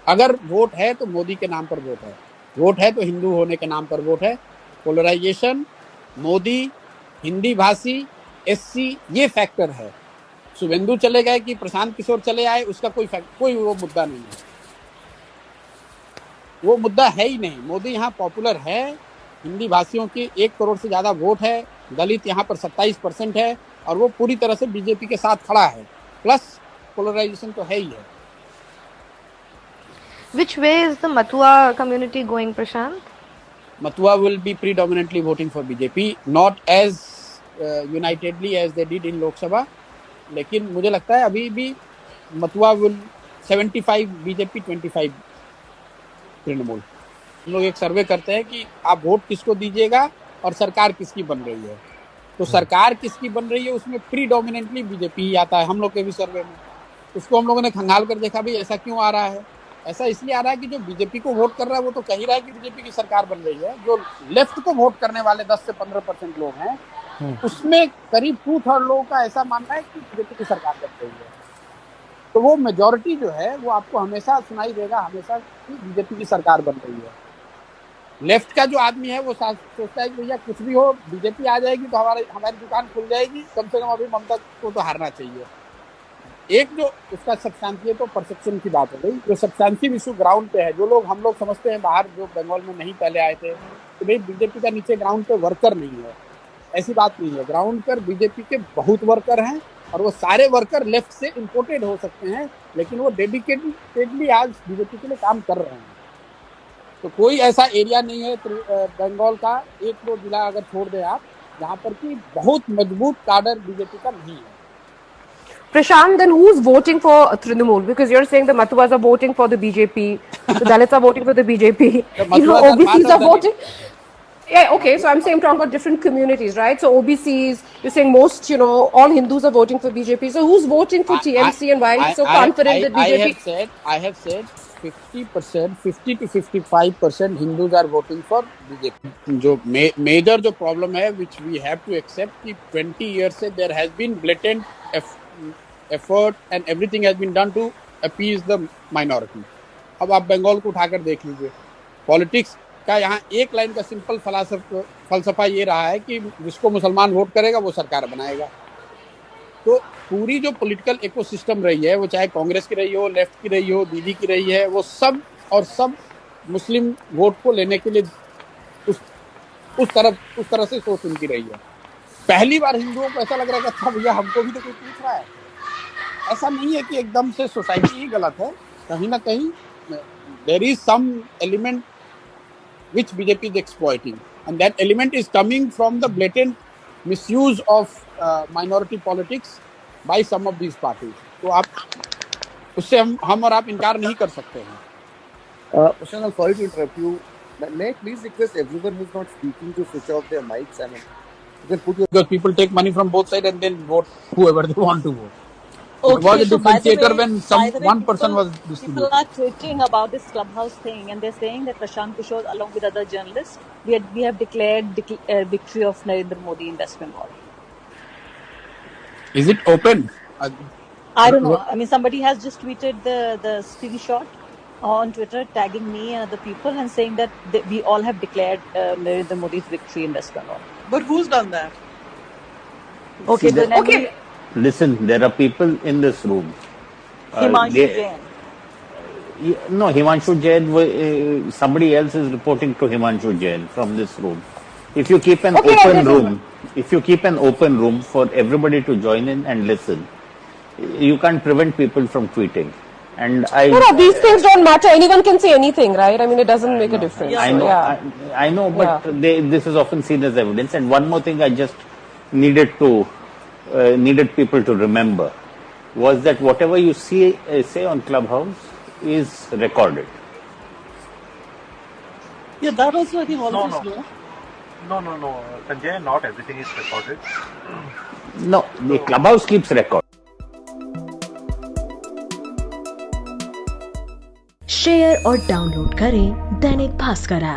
अगर वोट है तो मोदी के नाम पर वोट है, वोट है तो हिंदू होने के नाम पर वोट है। पोलराइजेशन, मोदी, हिंदी भाषी, एससी, ये फैक्टर है। शुभेंदु चले गए कि प्रशांत किशोर चले आए, उसका कोई वो मुद्दा नहीं है, वो मुद्दा है ही नहीं। मोदी यहाँ पॉपुलर है, हिंदी भाषियों की 1 करोड़ से ज्यादा वोट है, दलित यहाँ पर 27% है, और वो पूरी तरह से बीजेपी के साथ खड़ा है। प्लस पोलराइजेशन तो है ही है। Which way is the Matua community going, Prashant? Matua will be predominantly voting for BJP, not as unitedly as they did in Lok Sabha, लेकिन मुझे लगता है अभी भी मथुआ विल 75 बीजेपी 25 तृणमूल। हम लोग एक सर्वे करते हैं कि आप वोट किसको दीजिएगा और सरकार किसकी बन रही है, तो सरकार किसकी बन रही है उसमें प्रीडोमिनेंटली बीजेपी ही आता है हम लोग के भी सर्वे में। उसको हम लोगों ने खंगाल कर देखा भी ऐसा क्यों आ रहा है। ऐसा इसलिए आ रहा है कि जो बीजेपी को वोट कर रहा है वो तो कह ही रहा है कि बीजेपी की सरकार बन रही है। जो लेफ्ट को वोट करने वाले 10 से 15% लोग हैं, उसमें करीब 2/3 लोगों का ऐसा मानना है कि बीजेपी की सरकार बन रही है। तो वो मेजॉरिटी जो है वो आपको हमेशा सुनाई देगा, हमेशा कि बीजेपी की सरकार बन रही है। लेफ्ट का जो आदमी है वो सोचता है कि भैया कुछ भी हो, बीजेपी आ जाएगी तो हमारी दुकान खुल जाएगी, कम से कम अभी ममता को तो हारना चाहिए। एक जो उसका सब्सटेंशियल तो परसेप्शन की बात हो गई, जो सब्सटेंशियल इशू ग्राउंड पे है, जो लोग हम लोग समझते हैं बाहर जो बंगाल में नहीं पहले आए थे तो भाई बीजेपी का नीचे ग्राउंड पे वर्कर नहीं है, ऐसी बात नहीं है। ग्राउंड पर बीजेपी के बहुत वर्कर हैं और वो सारे वर्कर लेफ्ट से इंपोर्टेड हो सकते हैं, लेकिन वो डेडिकेटेडली आज बीजेपी के लिए काम कर रहे हैं। तो कोई ऐसा एरिया नहीं है बंगाल का, 1-2 जिला अगर छोड़ दे आप, जहाँ पर कि बहुत मजबूत काडर बीजेपी का नहीं है। Prashant, then who's voting for Trinamool? Because you're saying the Mathuas are voting for the BJP, the Dalits are voting for the BJP, OBCs are voting. Yeah, okay, so I'm saying I'm talking about different communities, right? So OBCs, you're saying most, all Hindus are voting for BJP. So who's voting for TMC and why are you so confident that BJP? I have said 50%, 50 to 55% Hindus are voting for BJP. जो major जो problem है, which we have to accept, कि 20 years से there has been blatant effort and everything has been done to appease the minority. अब आप बंगाल को उठाकर देख लीजिए, पॉलिटिक्स का यहाँ एक लाइन का सिंपल फलसफा ये रहा है कि जिसको मुसलमान वोट करेगा वो सरकार बनाएगा। तो पूरी जो पॉलिटिकल इकोसिस्टम रही है, वो चाहे कांग्रेस की रही हो, लेफ्ट की रही हो, दीदी की रही है, वो सब मुस्लिम वोट को लेने के लिए उस तरह से सोच उनकी रही है। पहली बार हिंदुओं को ऐसा लग रहा है कि अच्छा भैया हमको भी तो कोई पूछ रहा है। ऐसा नहीं है कि एकदम से सोसाइटी ही गलत है, कहीं ना कहीं there is some element which BJP is exploiting, and that element is coming from the blatant misuse of minority politics by some of these parties. तो आप उससे हम और आप इनकार नहीं कर सकते हैं। Prashant, sorry to interrupt you. May I please request everyone who's not speaking to switch off their mics? I mean, you can put your... Because people take money from both sides and then vote whoever they want to vote. Okay, it was a so differentiator when one person was distributing. People are tweeting about this clubhouse thing, and they're saying that Prashant Kishore, along with other journalists, we have declared victory of Narendra Modi in West Bengal. Is it open? I don't know. I mean, somebody has just tweeted the screenshot on Twitter, tagging me and other people, and saying that we all have declared Narendra Modi's victory in West Bengal. But who's done that? Okay, okay. Listen, there are people in this room. Himanshu Jain. No, Himanshu Jain, somebody else is reporting to Himanshu Jain from this room. If you keep an open room for everybody to join in and listen, you can't prevent people from tweeting. And these things don't matter. Anyone can say anything, right? I mean, it doesn't make a difference. I know, I know, but this is often seen as evidence. And one more thing I just needed people to remember was that whatever you say on Clubhouse is recorded. Yeah, that also I think all of us know. No, Sanjay, not everything is recorded. No, the Clubhouse keeps record. Share और download करें Dainik Bhaskar app.